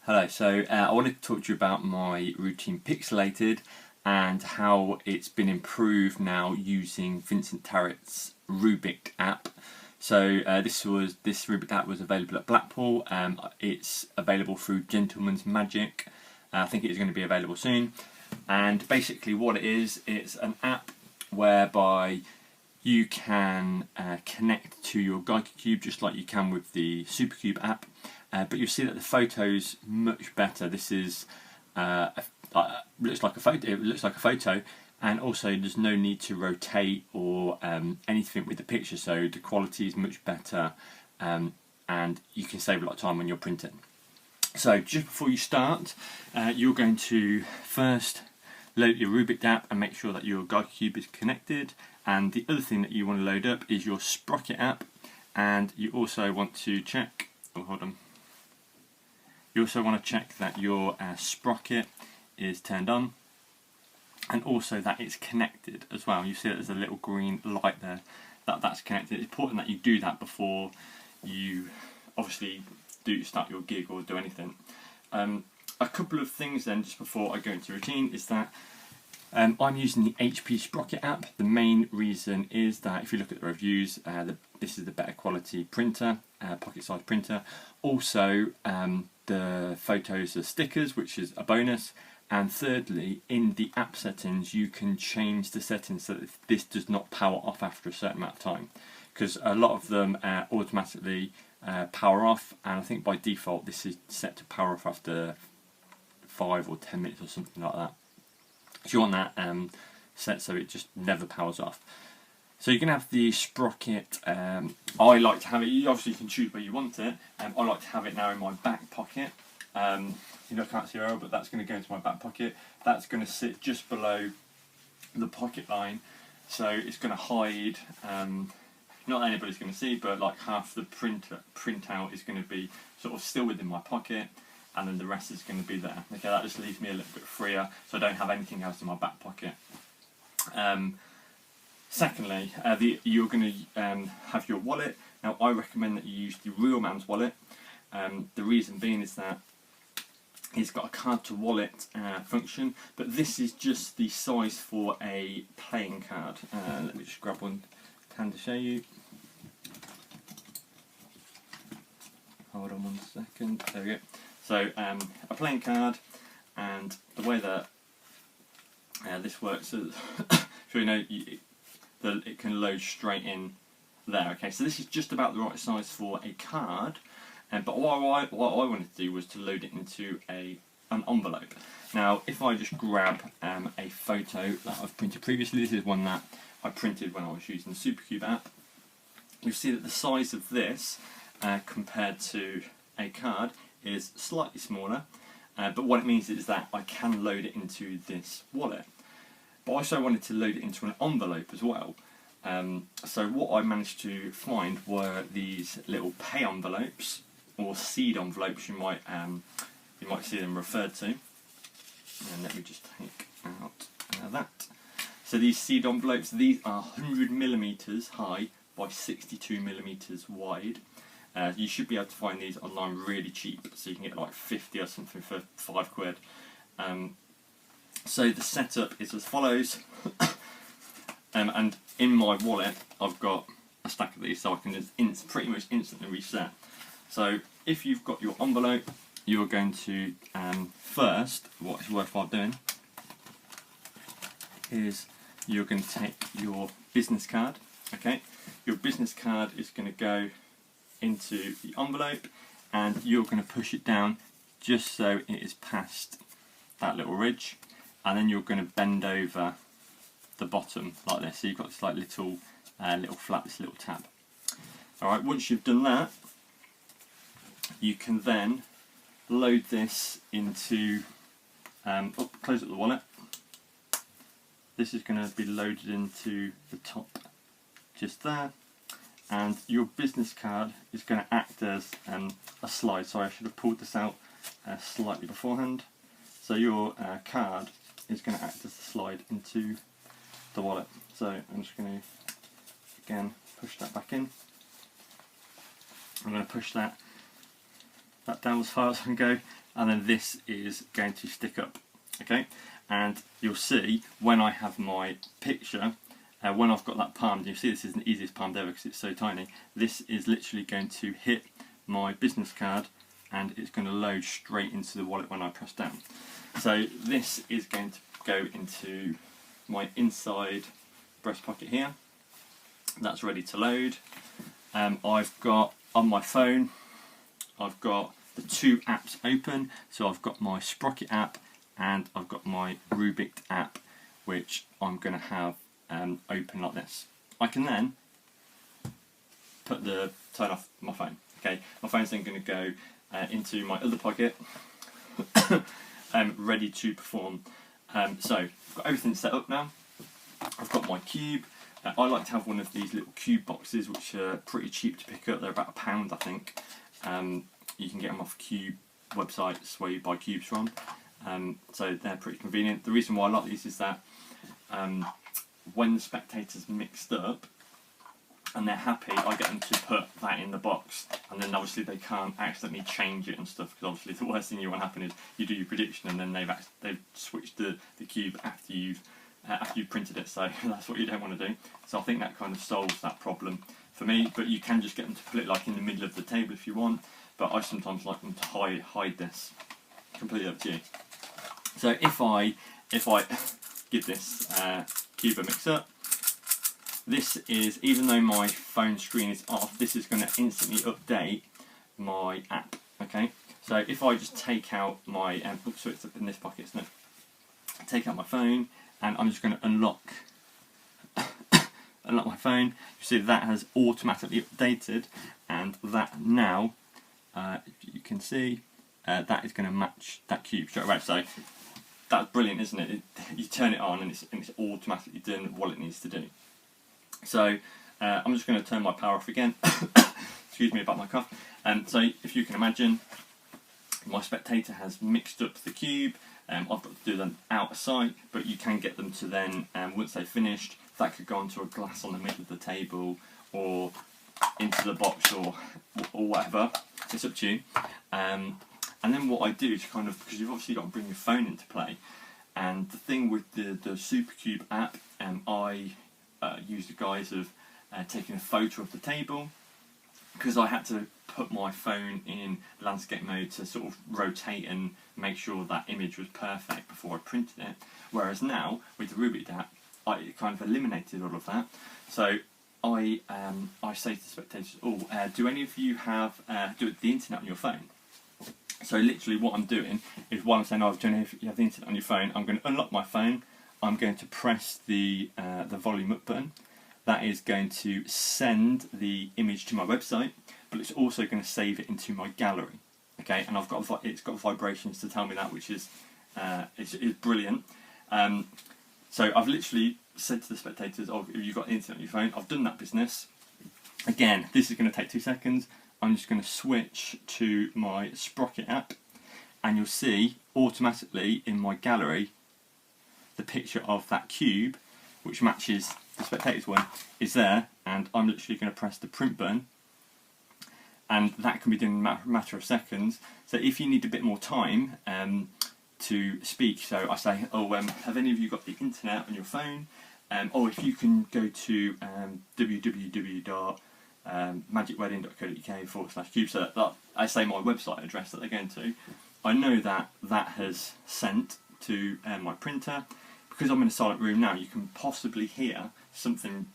Hello, so I wanted to talk to you about my routine Pixelated and how it's been improved now using Vincent Tarrett's Rubiked app. So this Rubiked app was available at Blackpool. It's available through Gentleman's Magic. I think it is going to be available soon. And basically what it is, it's an app whereby you can connect to your Geico Cube just like you can with the Supercube app. But you'll see that the photo's much better. This is looks like a photo. It looks like a photo, and also there's no need to rotate or anything with the picture. So the quality is much better, and you can save a lot of time when you're printing. So just before you start, you're going to first load your Rubiked app and make sure that your Geico Cube is connected. And the other thing that you want to load up is your Sprocket app, and you also want to check. Oh, hold on. You also want to check that your sprocket is turned on and also that it's connected as well. You see that there's a little green light there that's connected. It's important that you do that before you obviously start your gig or do anything. A couple of things then just before I go into routine is that I'm using the HP Sprocket app. The main reason is that if you look at the reviews, this is the better quality printer, pocket-sized printer. Also, the photos are stickers, which is a bonus. And thirdly, in the app settings, you can change the settings so that this does not power off after a certain amount of time. Because a lot of them automatically power off, and I think by default this is set to power off after 5 or 10 minutes or something like that. So you want that set so it just never powers off. So you can have the sprocket. I like to have it. You obviously can choose where you want it. I like to have it now in my back pocket. You know, I can't see Earl, but that's going to go into my back pocket. That's going to sit just below the pocket line, so it's going to hide. Not that anybody's going to see, but like half the printout is going to be sort of still within my pocket, and then the rest is going to be there. Okay, that just leaves me a little bit freer, so I don't have anything else in my back pocket. Secondly, you're going to have your wallet. Now, I recommend that you use the Real Man's wallet. The reason being is that it's got a card to wallet function, but this is just the size for a playing card. Let me just grab one to show you. Hold on 1 second. There we go. So a playing card, and the way that this works is, so you know, that it can load straight in there. Okay, so this is just about the right size for a card, but what I wanted to do was to load it into an envelope. Now, if I just grab a photo that I've printed previously, this is one that I printed when I was using the Supercube app. You'll see that the size of this compared to a card is slightly smaller, but what it means is that I can load it into this wallet. But I also wanted to load it into an envelope as well. So what I managed to find were these little pay envelopes, or seed envelopes, you might see them referred to. And let me just take out that. So these seed envelopes, these are 100 millimeters high by 62 millimeters wide. You should be able to find these online really cheap, so you can get like 50 or something for £5. So the setup is as follows, and in my wallet I've got a stack of these, so I can just pretty much instantly reset. So if you've got your envelope, you're going to first, what is worthwhile doing is you're going to take your business card. Okay, your business card is going to go into the envelope, and you're going to push it down just so it is past that little ridge, and then you're going to bend over the bottom like this, so you've got this like little flap, this little tab. Alright, once you've done that, you can then load this into, close up the wallet. This is going to be loaded into the top just there, and your business card is going to act as a slide. Sorry, I should have pulled this out slightly beforehand. So your card is going to act as a slide into the wallet. So I'm just going to again push that back in. I'm going to push that that down as far as I can go, and then this is going to stick up. Okay, and you'll see when I have my picture, when I've got that palmed, you'll see this is the easiest palmed ever because it's so tiny. This is literally going to hit my business card, and it's going to load straight into the wallet when I press down. So this is going to go into my inside breast pocket here. That's ready to load. I've got on my phone, I've got the two apps open. So I've got my Sprocket app and I've got my Rubiked app, which I'm going to have open like this. I can then turn off my phone. Okay, my phone's then going to go into my other pocket, ready to perform. So I've got everything set up now. I've got my cube. I like to have one of these little cube boxes, which are pretty cheap to pick up. They're about £1, I think. You can get them off cube websites where you buy cubes from. So they're pretty convenient. The reason why I like these is that when the spectators mixed up and they're happy, I get them to put that in the box, and then obviously they can't accidentally change it and stuff, because obviously the worst thing you want to happen is you do your prediction and then they've switched the cube after you've printed it, so that's what you don't want to do. So I think that kind of solves that problem for me, but you can just get them to put it like in the middle of the table if you want, but I sometimes like them to hide this. Completely up to you. So if I give this cube a mix up, this is, even though my phone screen is off, this is going to instantly update my app. Okay, so if I just take out my, oops, so it's up in this pocket, isn't it? Take out my phone, and I'm just going to unlock my phone. You see that has automatically updated, and that now, you can see, that is going to match that cube straight away. So that's brilliant, isn't it? You turn it on, and it's automatically doing what it needs to do. So I'm just going to turn my power off again. Excuse me about my cough. So if you can imagine, my spectator has mixed up the cube. I've got to do them out of sight, but you can get them to then, once they've finished, that could go onto a glass on the middle of the table or into the box or whatever. It's up to you. And then what I do to kind of, because you've obviously got to bring your phone into play, and the thing with the Supercube app, I use the guise of taking a photo of the table, because I had to put my phone in landscape mode to sort of rotate and make sure that image was perfect before I printed it. Whereas now, with the Rubiked app, I kind of eliminated all of that. So I say to the spectators, do any of you have the internet on your phone? So literally what I'm doing is, while I'm saying, do you have the internet on your phone, I'm going to unlock my phone, I'm going to press the volume up button. That is going to send the image to my website, but it's also going to save it into my gallery. Okay, and it's got vibrations to tell me that, which is brilliant. So I've literally said to the spectators, have you got the internet on your phone? I've done that business. Again, this is going to take 2 seconds. I'm just going to switch to my Sprocket app, and you'll see automatically in my gallery the picture of that cube, which matches the spectator's one, is there, and I'm literally going to press the print button, and that can be done in a matter of seconds. So if you need a bit more time to speak, so I say, have any of you got the internet on your phone? Or if you can go to www.magicwedding.co.uk/cube, so that I say my website address that they're going to, I know that has sent to my printer. Because I'm in a silent room now, you can possibly hear something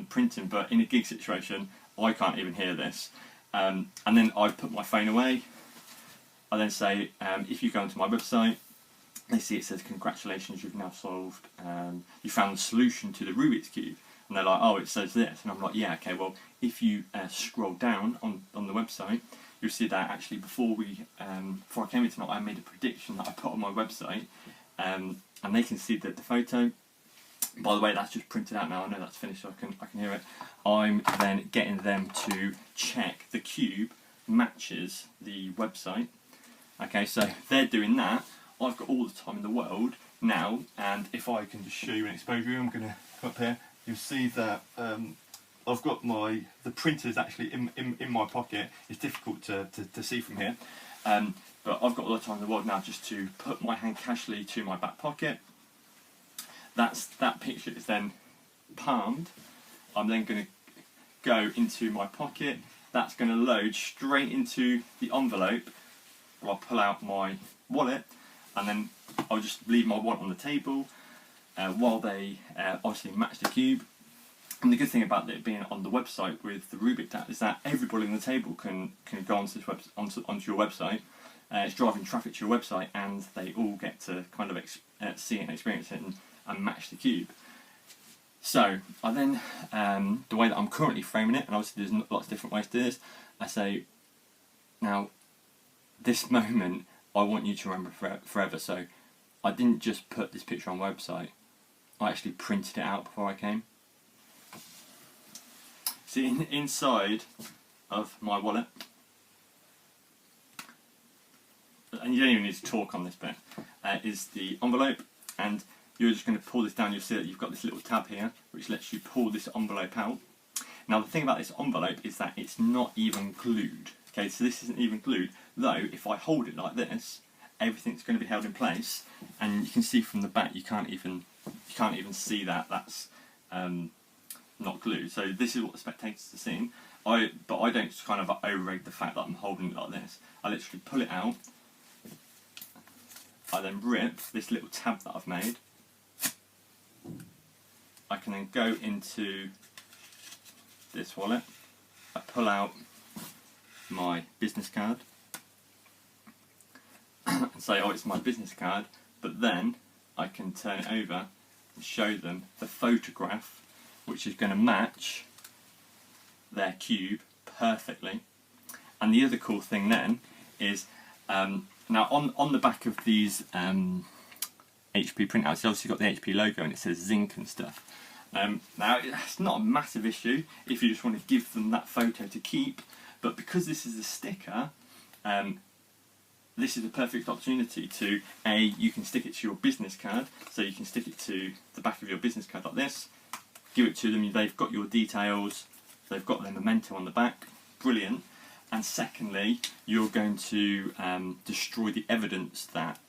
printing, but in a gig situation, I can't even hear this. And then I put my phone away. I then say, if you go onto my website, they see it says, congratulations, you've now solved, you found the solution to the Rubik's Cube. And they're like, oh, it says this. And I'm like, yeah, okay, well, if you scroll down on the website, you'll see that actually before I came here tonight, I made a prediction that I put on my website, and they can see the photo. By the way, that's just printed out now. I know that's finished, so I can hear it. I'm then getting them to check the cube matches the website. Okay, so they're doing that. I've got all the time in the world now, and if I can just show you an exposure, I'm going to come up here. You'll see that I've got the printer's actually in my pocket. It's difficult to see from here, but I've got all the time in the world now just to put my hand casually to my back pocket. That picture is then palmed. I'm then going to go into my pocket. That's going to load straight into the envelope. I'll pull out my wallet, and then I'll just leave my wallet on the table while they obviously match the cube. And the good thing about it being on the website with the Rubiked app is that everybody on the table can go onto your website. It's driving traffic to your website, and they all get to kind of see it and experience it and match the cube. So I then, the way that I'm currently framing it, and obviously there's lots of different ways to do this, I say, now this moment I want you to remember forever. So I didn't just put this picture on the website, I actually printed it out before I came. See, inside of my wallet, and you don't even need to talk on this bit, is the envelope, and you're just going to pull this down. You'll see that you've got this little tab here which lets you pull this envelope out. Now the thing about this envelope is that it's not even glued. Okay, so this isn't even glued, though if I hold it like this, everything's going to be held in place, and you can see from the back you can't even see that that's not glued. So this is what the spectators are seeing. But I don't kind of overrate the fact that I'm holding it like this. I literally pull it out. I then rip this little tab that I've made. I can then go into this wallet. I pull out my business card and say, oh, it's my business card, but then I can turn it over and show them the photograph, which is going to match their cube perfectly. And the other cool thing then is, now on the back of these HP printouts, it's obviously got the HP logo and it says zinc and stuff. Now it's not a massive issue if you just want to give them that photo to keep, but because this is a sticker, this is a perfect opportunity to, you can stick it to your business card, so you can stick it to the back of your business card like this, give it to them, they've got your details, they've got their memento on the back, brilliant. And secondly, you're going to destroy the evidence that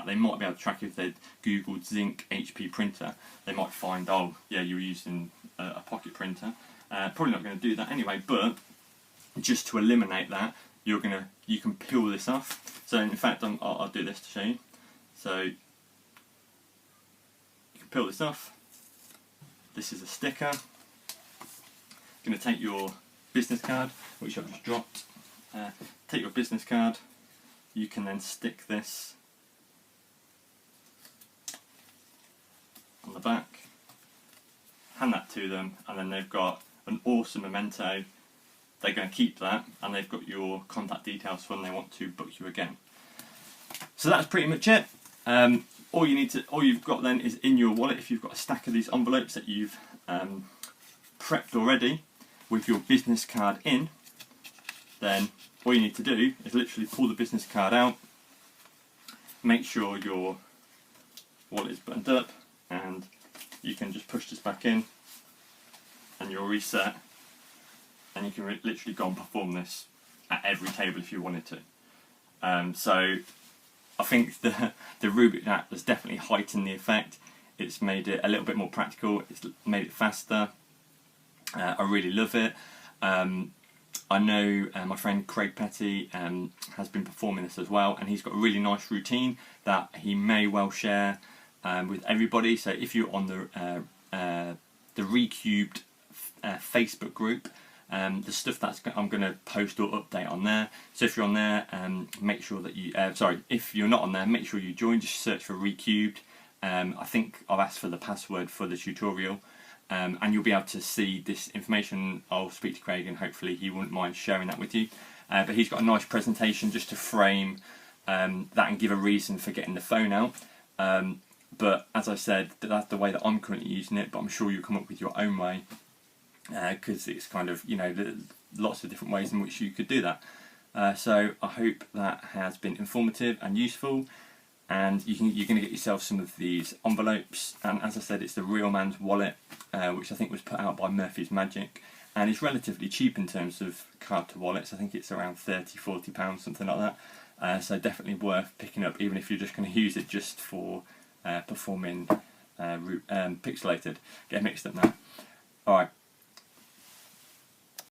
they might be able to track. If they'd googled zinc HP printer, they might find, oh yeah, you were using a pocket printer. Probably not going to do that anyway, but just to eliminate that, you can peel this off. So in fact, I'll do this to show you. So you can peel this off. This is a sticker. You're going to take your business card, which I've just dropped. Take your business card. You can then stick this on the back, hand that to them, and then they've got an awesome memento. They're going to keep that, and they've got your contact details when they want to book you again. So that's pretty much it. All you've got then is in your wallet. If you've got a stack of these envelopes that you've prepped already with your business card in, then all you need to do is literally pull the business card out, make sure your wallet is buttoned up, and you can just push this back in and you'll reset, and you can literally go and perform this at every table if you wanted to. So I think the Rubiked app has definitely heightened the effect. It's made it a little bit more practical, it's made it faster. I really love it. I know my friend Craig Petty has been performing this as well, and he's got a really nice routine that he may well share with everybody. So if you're on the Recubed Facebook group, the stuff that's I'm going to post or update on there. So if you're on there, make sure that you if you're not on there, make sure you join. Just search for Recubed. I think I've asked for the password for the tutorial, and you'll be able to see this information. I'll speak to Craig and hopefully he wouldn't mind sharing that with you. But he's got a nice presentation just to frame that and give a reason for getting the phone out. But as I said, that's the way that I'm currently using it, but I'm sure you'll come up with your own way, because it's kind of, there's lots of different ways in which you could do that. So I hope that has been informative and useful. and you're going to get yourself some of these envelopes. And as I said, it's the Real Man's Wallet, which I think was put out by Murphy's Magic, and it's relatively cheap in terms of card to wallets. I think it's around £30–40, something like that. So definitely worth picking up, even if you're just going to use it just for performing Pixelated. Get mixed up now. Alright,